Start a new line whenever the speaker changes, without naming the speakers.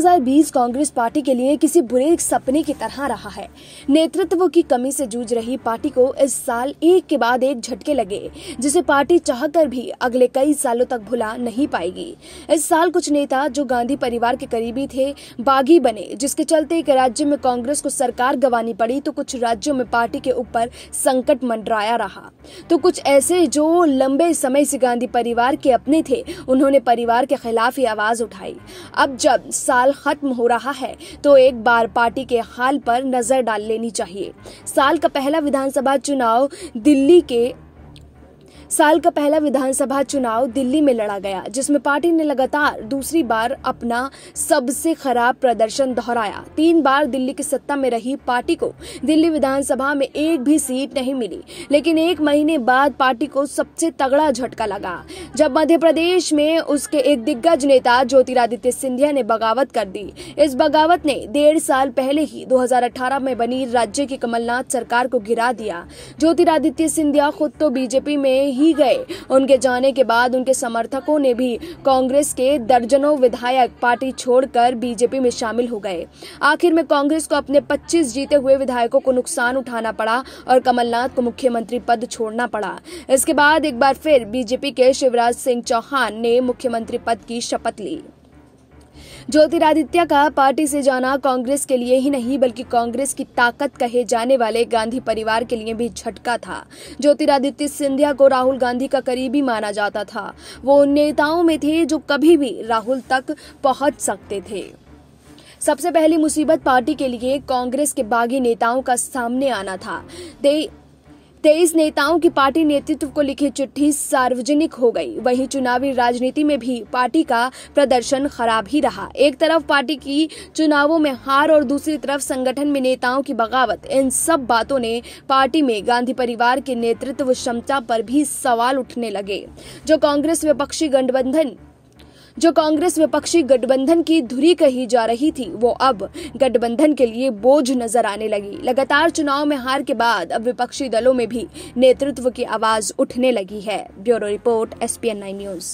2020 Congress party के लिए किसी बुरे सपने की तरह रहा है। नेतृत्व की कमी से जूझ रही पार्टी को इस साल एक के बाद एक झटके लगे, जिसे पार्टी चाहकर भी अगले कई सालों तक भुला नहीं पाएगी। इस साल कुछ नेता जो गांधी परिवार के करीबी थे, बागी बने, जिसके चलते एक राज्य में कांग्रेस को सरकार गंवानी पड़ी, तो कुछ राज्यों में पार्टी के ऊपर संकट मंडराया रहा। तो कुछ ऐसे जो लंबे समय से गांधी परिवार के अपने थे, उन्होंने परिवार के खिलाफ ही आवाज उठाई। अब जब साल खत्म हो रहा है तो एक बार पार्टी के हाल पर नजर डाल लेनी चाहिए। साल का पहला विधानसभा चुनाव दिल्ली में लड़ा गया, जिसमें पार्टी ने लगातार दूसरी बार अपना सबसे खराब प्रदर्शन दोहराया। 3 बार दिल्ली की सत्ता में रही पार्टी को दिल्ली विधानसभा में एक भी सीट नहीं मिली, लेकिन 1 महीने बाद पार्टी को सबसे तगड़ा झटका लगा जब मध्य प्रदेश में उसके एक दिग्गज नेता ज्योतिरादित्य सिंधिया ने बगावत कर दी। इस बगावत ने 1.5 साल पहले ही 2018 में बनी राज्य की कमलनाथ सरकार को गिरा दिया। ज्योतिरादित्य सिंधिया खुद तो बीजेपी में ही गए। उनके जाने के बाद उनके समर्थकों ने भी कांग्रेस के दर्जनों विधायक पार्टी छोड़कर बीजेपी में शामिल हो गए। आखिर में कांग्रेस को अपने 25 जीते हुए विधायकों को नुकसान उठाना पड़ा और कमलनाथ को मुख्यमंत्री पद छोड़ना पड़ा। इसके बाद एक बार फिर बीजेपी के शिवराज सिंह चौहान ने मुख्यमंत्री पद की शपथ ली। ज्योतिरादित्य का पार्टी से जाना कांग्रेस के लिए ही नहीं बल्कि कांग्रेस की ताकत कहे जाने वाले गांधी परिवार के लिए भी झटका था। ज्योतिरादित्य सिंधिया को राहुल गांधी का करीबी माना जाता था। वो उन नेताओं में थे जो कभी भी राहुल तक पहुंच सकते थे। सबसे पहली मुसीबत पार्टी के लिए कांग्रेस के बागी नेताओं का सामने आना था। 23 नेताओं की पार्टी नेतृत्व को लिखी चिट्ठी सार्वजनिक हो गई। वहीं चुनावी राजनीति में भी पार्टी का प्रदर्शन खराब ही रहा। एक तरफ पार्टी की चुनावों में हार और दूसरी तरफ संगठन में नेताओं की बगावत। इन सब बातों ने पार्टी में गांधी परिवार की नेतृत्व क्षमता पर भी सवाल उठने लगे। जो कांग्रेस विपक्षी गठबंधन की धुरी कही जा रही थी, वो अब गठबंधन के लिए बोझ नजर आने लगी। लगातार चुनाव में हार के बाद अब विपक्षी दलों में भी नेतृत्व की आवाज उठने लगी है। Bureau report, SPN9 news.